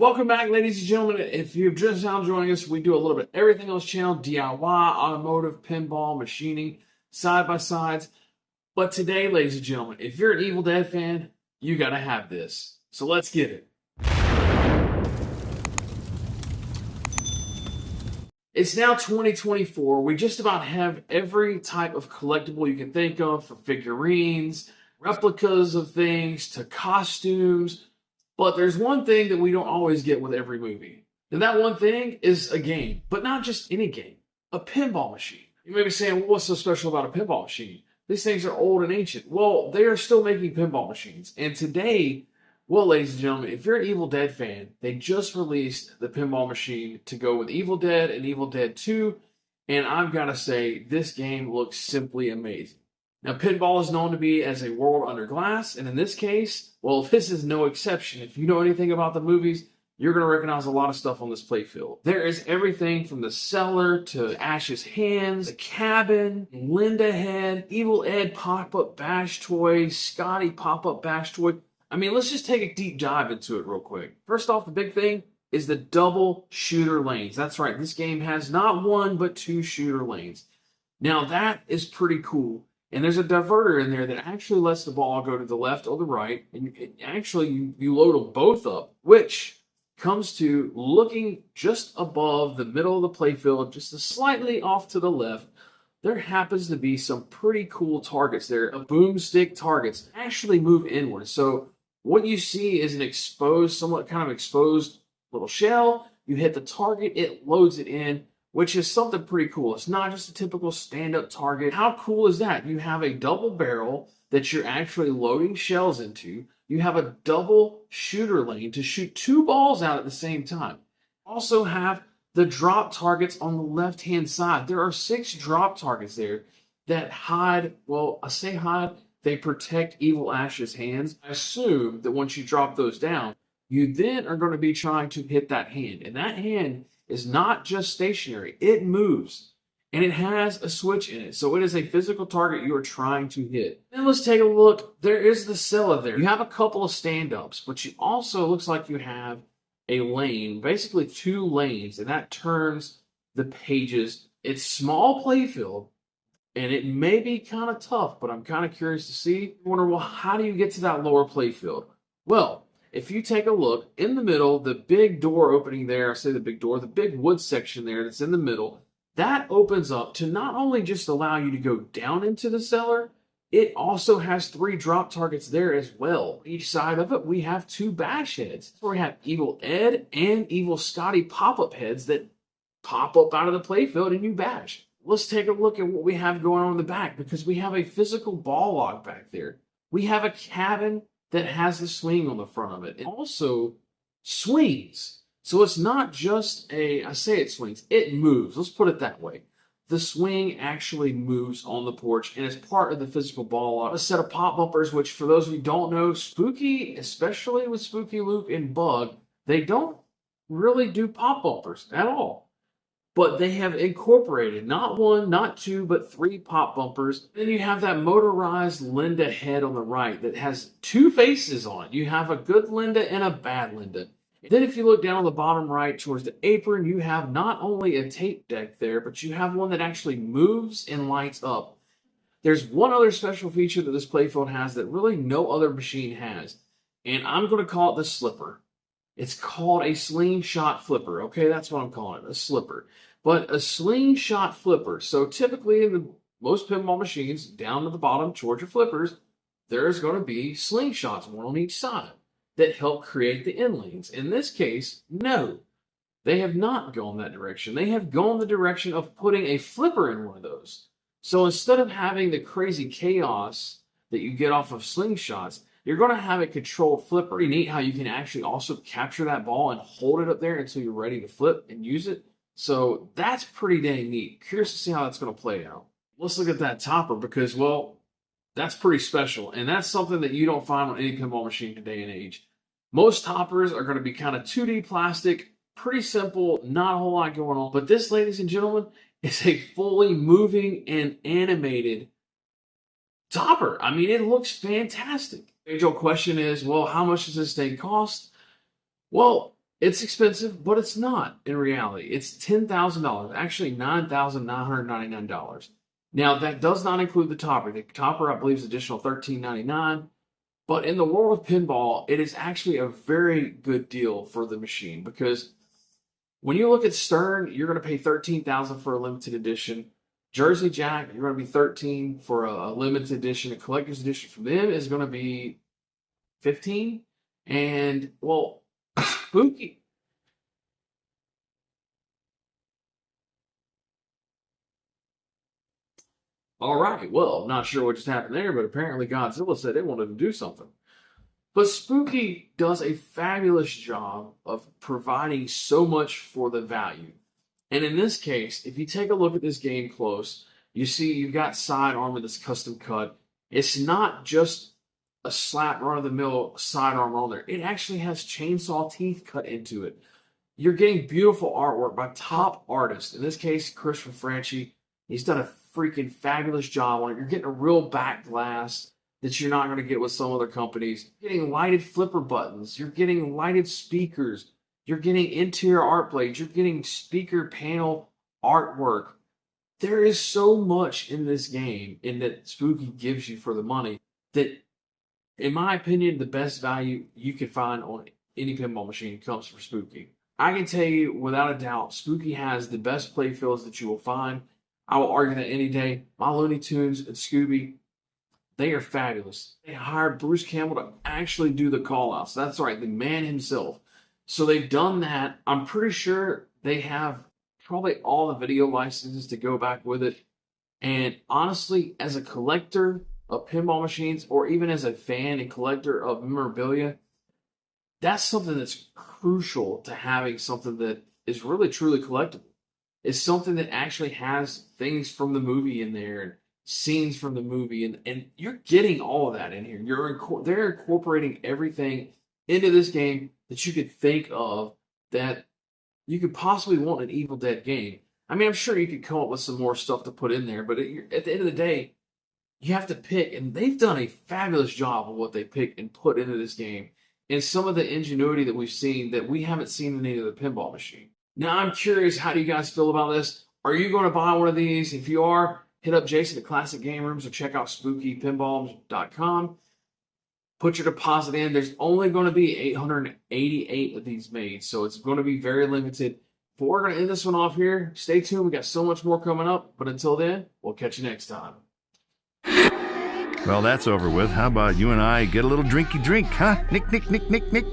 Welcome back, ladies and gentlemen. If you've just now joining us, we do a little bit of everything on this channel: DIY, automotive, pinball, machining, side-by-sides. But today, ladies and gentlemen, if you're an Evil Dead fan, you gotta have this. So let's get it. It's now 2024. We just about have every type of collectible you can think of, from figurines, replicas of things, to costumes. But there's one thing that we don't always get with every movie. And that one thing is a game, but not just any game, a pinball machine. You may be saying, well, what's so special about a pinball machine? These things are old and ancient. Well, they are still making pinball machines. And today, well, ladies and gentlemen, if you're an Evil Dead fan, they just released the pinball machine to go with Evil Dead and Evil Dead 2. And I've got to say, this game looks simply amazing. Now, pinball is known to be as a world under glass, and in this case, well, this is no exception. If you know anything about the movies, you're going to recognize a lot of stuff on this playfield. There is everything from the cellar to Ash's hands, the cabin, Linda head, Evil Ed pop-up bash toy, Scotty pop-up bash toy. I mean, let's just take a deep dive into it real quick. First off, the big thing is the double shooter lanes. That's right, this game has not one, but two shooter lanes. Now, that is pretty cool. And there's a diverter in there that actually lets the ball go to the left or the right. And you load them both up, which comes to looking just above the middle of the playfield, just slightly off to the left. There happens to be some pretty cool targets there. Boomstick targets actually move inward. So what you see is an exposed, somewhat kind of exposed little shell. You hit the target, it loads it in, which is something pretty cool. It's not just a typical stand-up target. How cool is that? You have a double barrel that you're actually loading shells into. You have a double shooter lane to shoot two balls out at the same time. Also have the drop targets on the left-hand side. There are 6 drop targets there that hide, well, I say hide, they protect Evil Ash's hands. I assume that once you drop those down, you then are going to be trying to hit that hand. And that hand is not just stationary, it moves, and it has a switch in it, so it is a physical target you are trying to hit. Then let's take a look. There is the cellar there. You have a couple of stand-ups, but you also, looks like you have a lane, basically 2 lanes, and that turns the pages. It's small playfield, and it may be kind of tough, but I'm kind of curious to see. You wonder, well, how do you get to that lower playfield? Well, if you take a look, in the middle, the big door opening there, I say the big door, the big wood section there that's in the middle, that opens up to not only just allow you to go down into the cellar, it also has 3 drop targets there as well. Each side of it, we have 2 bash heads. We have Evil Ed and Evil Scotty pop-up heads that pop up out of the playfield and you bash. Let's take a look at what we have going on in the back, because we have a physical ball log back there. We have a cabin that has the swing on the front of it. It also swings. So it's not just I say it swings, it moves. Let's put it that way. The swing actually moves on the porch and is part of the physical ball. A set of pop bumpers, which for those of you who don't know, Spooky, especially with Spooky Luke and Bug, they don't really do pop bumpers at all. But they have incorporated not 1, not 2, but 3 pop bumpers. Then you have that motorized Linda head on the right that has 2 faces on it. You have a good Linda and a bad Linda. Then if you look down on the bottom right towards the apron, you have not only a tape deck there, but you have one that actually moves and lights up. There's one other special feature that this playfield has that really no other machine has, and I'm going to call it the slipper. It's called a slingshot flipper. Okay, that's what I'm calling it, a slipper. But a slingshot flipper. So typically in most pinball machines, down to the bottom towards your flippers, there's going to be slingshots, one on each side, that help create the end lanes. In this case, no. They have not gone that direction. They have gone the direction of putting a flipper in one of those. So instead of having the crazy chaos that you get off of slingshots, you're going to have a controlled flipper. Pretty neat how you can actually also capture that ball and hold it up there until you're ready to flip and use it. So that's pretty dang neat. Curious to see how that's going to play out. Let's look at that topper because, well, that's pretty special. And that's something that you don't find on any pinball machine today and age. Most toppers are going to be kind of 2D plastic, pretty simple, not a whole lot going on. But this, ladies and gentlemen, is a fully moving and animated topper. I mean, it looks fantastic. The age-old question is, well, how much does this thing cost? Well, It's expensive, but it's not in reality. It's $10,000, actually $9,999. Now, that does not include the topper. The topper, I believe, is additional $13.99. But in the world of pinball, it is actually a very good deal for the machine because when you look at Stern, you're going to pay $13,000 for a limited edition. Jersey Jack, you're going to be $13,000 for a limited edition. A collector's edition from them is going to be $15,000. And, well, Spooky. All right. Well, I'm not sure what just happened there, but apparently Godzilla said they wanted to do something. But Spooky does a fabulous job of providing so much for the value. And in this case, if you take a look at this game close, you see you've got side armor that's custom cut. It's not just a slap run-of-the-mill sidearm on there. It actually has chainsaw teeth cut into it. You're getting beautiful artwork by top artists. In this case, Christopher Franchi. He's done a freaking fabulous job on it. You're getting a real back glass that you're not going to get with some other companies. You're getting lighted flipper buttons. You're getting lighted speakers. You're getting interior art blades. You're getting speaker panel artwork. There is so much in this game and that Spooky gives you for the money that, in my opinion, the best value you can find on any pinball machine comes from Spooky. I can tell you without a doubt, Spooky has the best playfields that you will find. I will argue that any day. My Looney Tunes and Scooby, they are fabulous. They hired Bruce Campbell to actually do the call-outs. That's right, the man himself. So they've done that. I'm pretty sure they have probably all the video licenses to go back with it. And honestly, as a collector of pinball machines, or even as a fan and collector of memorabilia, that's something that's crucial to having something that is really truly collectible. It's something that actually has things from the movie in there and scenes from the movie, and you're getting all of that in here. They're incorporating everything into this game that you could think of that you could possibly want an Evil Dead game. I mean, I'm sure you could come up with some more stuff to put in there, but at the end of the day, you have to pick, and they've done a fabulous job of what they pick and put into this game, and some of the ingenuity that we've seen that we haven't seen in any other pinball machine. Now, I'm curious, how do you guys feel about this? Are you going to buy one of these? If you are, hit up Jason at Classic Game Rooms or check out spookypinball.com. Put your deposit in. There's only going to be 888 of these made, so it's going to be very limited. But we're going to end this one off here. Stay tuned. We got so much more coming up. But until then, we'll catch you next time. Well, that's over with. How about you and I get a little drinky drink, huh? Nick, Nick, Nick, Nick, Nick.